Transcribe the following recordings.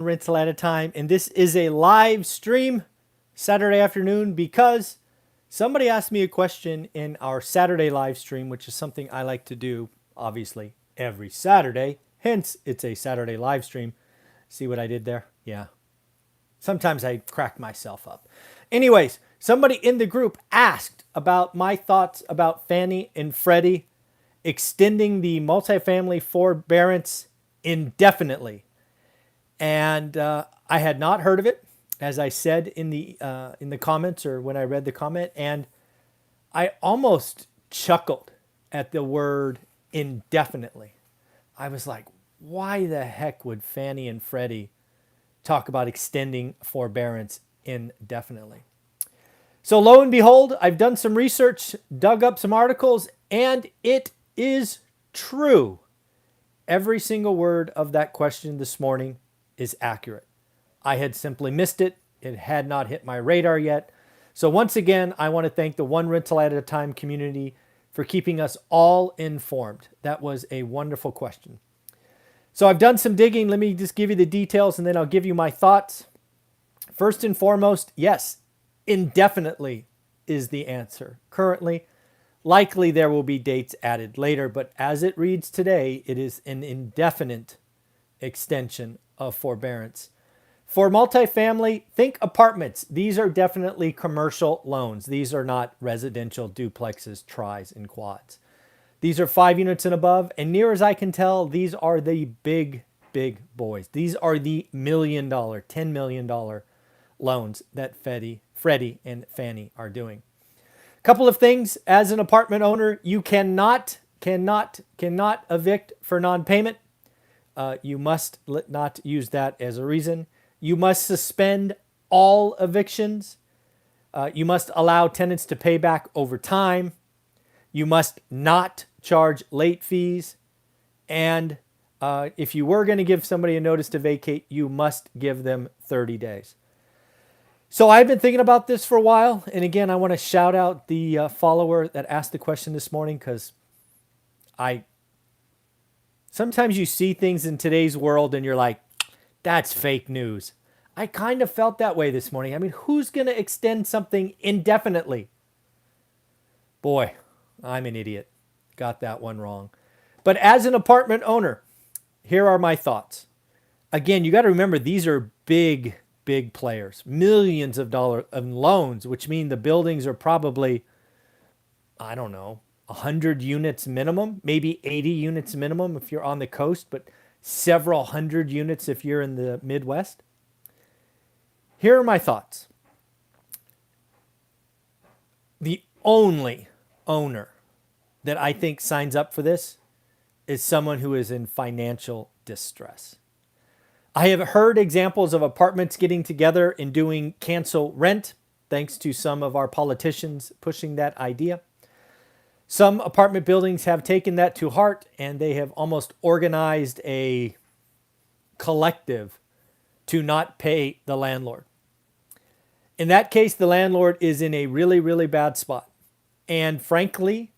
rental at a time, and this is a live stream Saturday afternoon because somebody asked me a question in our Saturday live stream, which is something I like to do, obviously, every Saturday. Hence, it's a Saturday live stream. See what I did there? Yeah. Sometimes I crack myself up. Anyways, somebody in the group asked about my thoughts about Fannie and Freddie extending the multifamily forbearance indefinitely. And I had not heard of it, as I said in the comments or when I read the comment, and I almost chuckled at the word indefinitely. I was like, why the heck would Fannie and Freddie talk about extending forbearance indefinitely? So lo and behold, I've done some research, dug up some articles, and it is true. Every single word of that question this morning is accurate. I had simply missed it. It had not hit my radar yet. So once again, I want to thank the One Rental at a Time community for keeping us all informed. That was a wonderful question. So I've done some digging. Let me just give you the details and then I'll give you my thoughts. First and foremost, yes, indefinitely is the answer. Currently, likely there will be dates added later, but as it reads today, it is an indefinite extension of forbearance. For multifamily, think apartments. These are definitely commercial loans. These are not residential duplexes, tris, and quads. These are 5 units and above, and near as I can tell, these are the big boys. These are the $1 million, $10 million loans that Freddie and Fannie are doing. Couple of things. As an apartment owner, you cannot evict for non-payment. You must not use that as a reason. You must suspend all evictions. You must allow tenants to pay back over time. You must not charge late fees. And if you were going to give somebody a notice to vacate, you must give them 30 days. So I've been thinking about this for a while. And again, I want to shout out the follower that asked the question this morning because sometimes you see things in today's world and you're like, that's fake news. I kind of felt that way this morning. I mean, who's going to extend something indefinitely? Boy, I'm an idiot. Got that one wrong. But as an apartment owner, here are my thoughts. Again, you got to remember these are big players. Millions of dollars in loans, which mean the buildings are probably, I don't know, 100 units minimum, maybe 80 units minimum if you're on the coast, but several hundred units if you're in the Midwest. Here are my thoughts. The only owner that I think signs up for this is someone who is in financial distress. I have heard examples of apartments getting together and doing cancel rent, thanks to some of our politicians pushing that idea. Some apartment buildings have taken that to heart and they have almost organized a collective to not pay the landlord. In that case, the landlord is in a really bad spot. And frankly,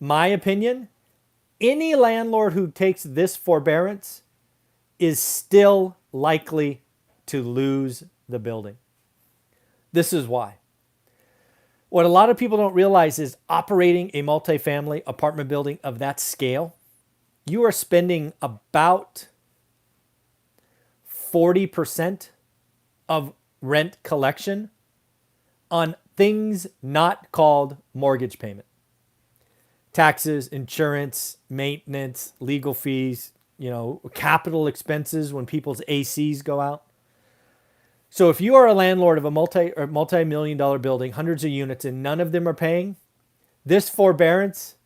my opinion, any landlord who takes this forbearance is still likely to lose the building. This is why. What a lot of people don't realize is operating a multifamily apartment building of that scale, you are spending about 40% of rent collection on things not called mortgage payment. Taxes, insurance, maintenance, legal fees, capital expenses when people's ACs go out. So if you are a landlord of a multi-million dollar building, hundreds of units, and none of them are paying, this forbearance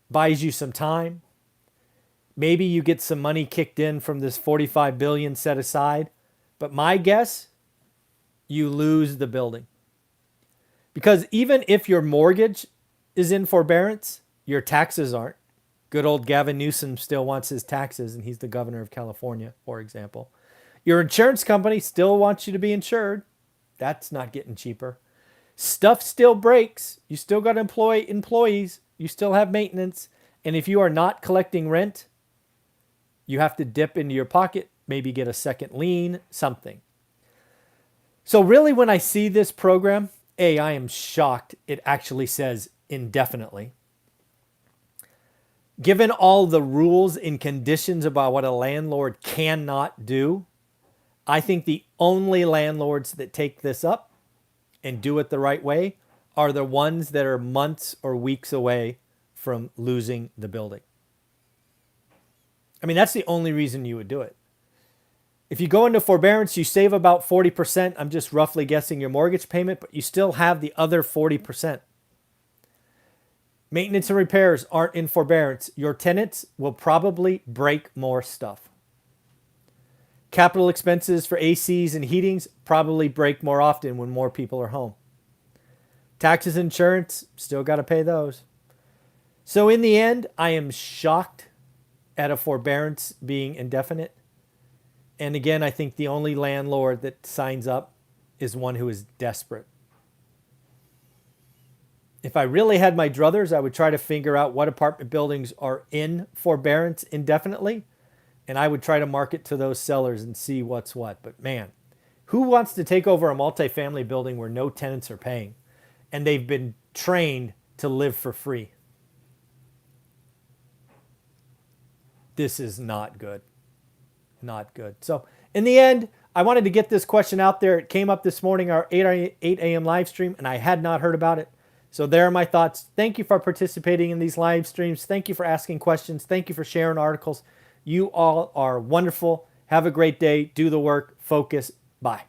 buys you some time. Maybe you get some money kicked in from this $45 billion set aside. But my guess, you lose the building. Because even if your mortgage is in forbearance, your taxes aren't. Good old Gavin Newsom still wants his taxes, and he's the governor of California, for example. Your insurance company still wants you to be insured. That's not getting cheaper. Stuff still breaks. You still got to employ employees. You still have maintenance. And if you are not collecting rent, you have to dip into your pocket maybe get a second lien, something. So really when I see this program, I am shocked it actually says indefinitely. Given all the rules and conditions about what a landlord cannot do, I think the only landlords that take this up and do it the right way are the ones that are months or weeks away from losing the building. I mean, that's the only reason you would do it. If you go into forbearance, you save about 40%. I'm just roughly guessing your mortgage payment, but you still have the other 40%. Maintenance and repairs aren't in forbearance. Your tenants will probably break more stuff. Capital expenses for ACs and heatings probably break more often when more people are home. Taxes and insurance, still got to pay those. So in the end, I am shocked at a forbearance being indefinite. And again, I think the only landlord that signs up is one who is desperate. If I really had my druthers, I would try to figure out what apartment buildings are in forbearance indefinitely, and I would try to market to those sellers and see what's what. But man, who wants to take over a multifamily building where no tenants are paying and they've been trained to live for free? This is not good. Not good. So in the end, I wanted to get this question out there. It came up this morning, our 8 a.m. live stream, and I had not heard about it. So there are my thoughts. Thank you for participating in these live streams. Thank you for asking questions. Thank you for sharing articles. You all are wonderful. Have a great day. Do the work. Focus. Bye.